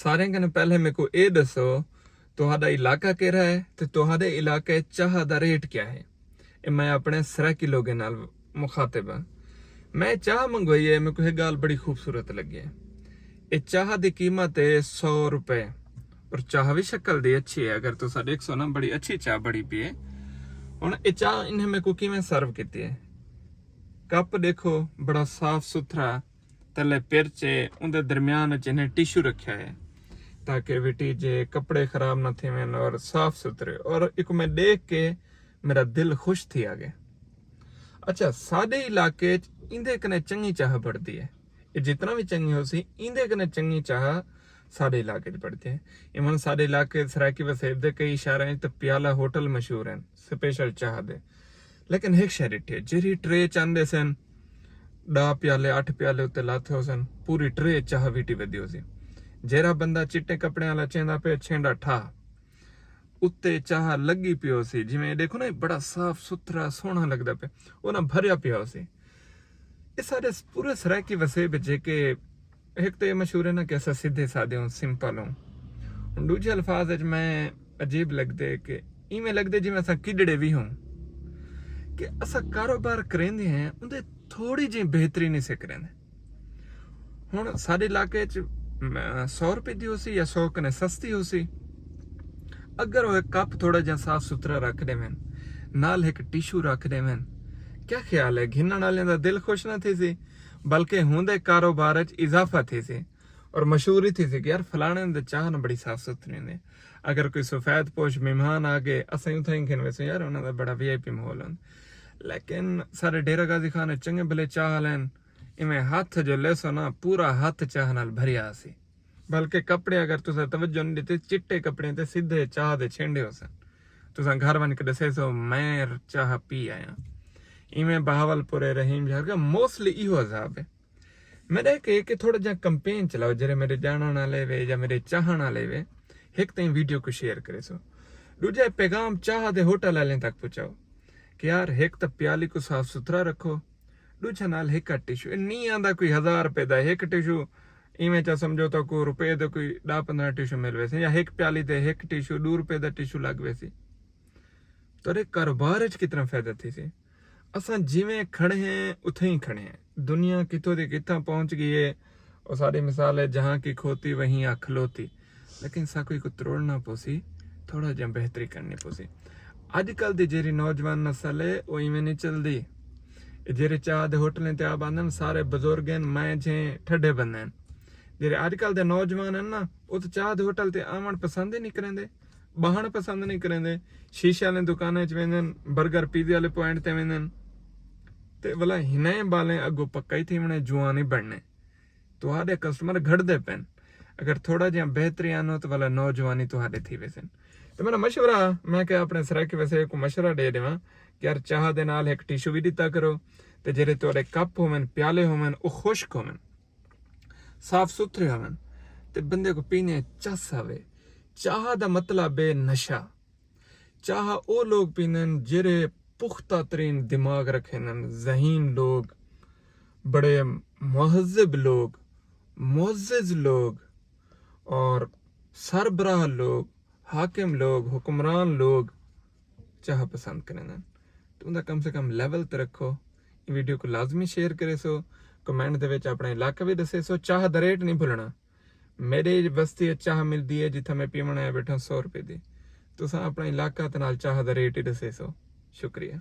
ਸਾਰਿਆਂ ਕਨੇ ਪਹਿਲੇ ਮੇਰੇ ਕੋ ਇਹ ਦੱਸੋ ਤੁਹਾਡਾ ਇਲਾਕਾ ਕਿਹੜਾ ਹੈ ਤੇ ਤੁਹਾਡੇ ਇਲਾਕੇ ਚਾਹ ਦਾ ਰੇਟ ਕਿਆ ਹੈ। ਇਹ ਮੈਂ ਆਪਣੇ ਸਰਾਕੀ ਲੋਗੇ ਨਾਲ ਮੁਖਾਤਬ ਹਾਂ। ਮੈਂ ਚਾਹ ਮੰਗਵਾਈ ਹੈ, ਮੇਰੇ को ਇਹ ਗੱਲ ਬੜੀ ਖੂਬਸੂਰਤ ਲੱਗੀ ਹੈ। ਇਹ ਚਾਹ ਦੀ ਕੀਮਤ ਹੈ 100 रुपए और ਚਾਹ ਵੀ ਸ਼ਕਲ ਦੀ ਅੱਛੀ ਹੈ। ਅਗਰ ਤੁਸੀਂ ਦੇਖੋ ਨਾ ਬੜੀ ਅੱਛੀ ਚਾਹ ਬੜੀ ਪੀ ਹੈ। ਹੁਣ ਇਹ ਚਾਹ ਇਹਨੇ ਮੇਰੇ को ਕਿਵੇਂ ਸਰਵ ਕੀਤੀ ਹੈ। ਕੱਪ ਦੇਖੋ ਬੜਾ ਸਾਫ ਸੁਥਰਾ, ਤਲੇ ਪਿਰਚੇ ਉਹਦੇ ਦਰਮਿਆਨ ਚ ਇਹਨੇ ਟਿਸ਼ੂ ਰੱਖਿਆ ਹੈ ताकि बेटी जे कपड़े खराब ना थे मैंने और साफ सुथरे। और एक मैं देख के मेरा दिल खुश थी आ गया। अच्छा साडे इलाके इंदे कने चंगी चाह बढ़ती है। ये जितना भी चंगी हो सी इंदे कने चंगी चाह साडे इलाके बढ़ती है। इवन साडे इलाके सराकी वसेब दे कई शहर तो प्याला होटल मशहूर हैं स्पेशल चाह दे। लेकिन एक शहर इट्ठे जेरी ट्रे चांदे सन 10 प्याले 8 प्याले उत्ते लाथे हो सन, पूरी ट्रे चाह वीटी वधी हो सी। जेरा बंदा चिट्टे कपड़े वाला चेंदा पे छेंडा ठा उत्ते चाह लगी पियो सी। जिवें देखो ना बड़ा साफ सुथरा सोहना लगदा पे वो ना भरिया पिया सी। ये सारे पूरे सराकी वसेब जेके एक तो मशहूर है ना कि असा सीधे सादे हूं सिंपल हूं। दूजे अल्फाज मैं अजीब लगदे कि इवें लगदे जिवें असा किडड़े भी हों कि असा कारोबार करेंदे हैं उंदे थोड़ी जी बेहतरी नहीं से करेंदे। हुण साडे इलाके च 100 रुपए दी हो सी या 100 कने सस्ती हो सी। अगर वो कप थोड़ा जा साफ सुथरा रख देवें नाल एक टिशू रख देवें, क्या ख्याल है घिनण वाले दा दिल खुश ना थी सी बल्कि हुंदे कारोबार च इजाफा थी सी और मशहूरी थी सी कि यार फलाने दे चाह ना बड़ी साफ सुथरी ने। अगर कोई सफेद पोश मेहमान आ गए असें उथां खिन वैसे यार उन्हां दा बड़ा वीआईपी माहौल हुंदा। लेकिन सारे डेरा गाजी खान चंगे भले चाह लैन इवें हाथ जो लेसो ना पूरा हाथ चाह नाल भरिया सी। बल्कि कपड़े अगर तुसा तवज्जो नहीं देते चिट्टे कपड़े ते सीधे चाह दे छेंडे हो सन। तुसा घर वन के दसे सो मैं चाह पी आया। इवें बहावलपुर रहीम शहर का मोस्टली इहो अजाब है। मेरे के थोड़ा जा कंपेन चलाओ जेरे मेरे जानण वाले वे या मेरे चाहण वाले वे एक तई वीडियो को शेयर करे सो। दूजा पैगाम चाह दे होटल वाले तक पहुंचाओ कि यार एक तो प्याली को साफ सुथरा रखो, दूजा नाल एक टिशू नहीं आंदा कोई 1000 रुपए दा एक टिशू इवें चा समझो तो कोई रुपए दे कोई 10-15 टिशू मिल वैसे या एक प्याली दे एक टिशू 2 रुपए दा टिशू लग वैसी। तो रे कारोबार च कितना फायदा थी सी। असां जिवें खड़े हैं उथे ही खड़े हैं। दुनिया कितों दी किथा पहुंच गई है और सारी मिसाल है जहां की खोती वहीं आ खलोती। लेकिन सा कोई को तोड़ना पोसी थोड़ा जा बेहतरी करनी पोसी। अजकल दी जेरी नौजवान नस्ल है वो इवें नहीं चलदी। जेरे चाह दे होटलें ते आ बंदन सारे बुजुर्ग हैं मैं जे ठड्डे बंदे हैं। जेरे अजकल दे नौजवान हैं ना वो तो चाह दे होटल ते आवन पसंद ही नहीं करेंदे, बहन पसंद नहीं करेंदे। शीशे वाले दुकानें च वेंदन, बर्गर पिज़्ज़ा वाले पॉइंट ते वेंदन ते भला हिने बाले अगो पक्का ही थी वने जुआन ही बढ़ने। तुहाडे कस्टमर घटदे पेन। अगर थोड़ा जिहा बेहतरी आनो तो भला नौजवानी तुहाडे थी वैसे। तो मेरा मशवरा मैं क्या अपने सराकी वैसे को मशवरा दे देवां कि यार चाह दे नाल एक टिशू भी दिता करो ते जेरे तुहाडे कप होवन प्याले होवन ओ खुश्क होवन साफ सुथरे होवन ते बंदे को पीने चस आवे। चाह दा मतलब है नशा। चाह ओ लोग पीनन जेरे पुख्ता तरीन दिमाग रखेन, ज़हीन लोग, बड़े मुहज़्ज़िब लोग, मुअज़्ज़िज़ लोग और सरबराह लोग, हाकिम लोग, हुक्मरान लोग चाह पसंद करें। तो उनका कम से कम लेवल तो रखो। वीडियो को लाजमी शेयर करे सो, कमेंट दे विच अपना इलाका भी दसे सो। चाह दा रेट नहीं भुलना। मेरे बस्ती चाह मिलती है जिथे मैं पीवन आया बैठा 100 रुपए दी। तुसां अपना इलाका ते नाल चाह दा रेट ही दसे सो। शुक्रिया।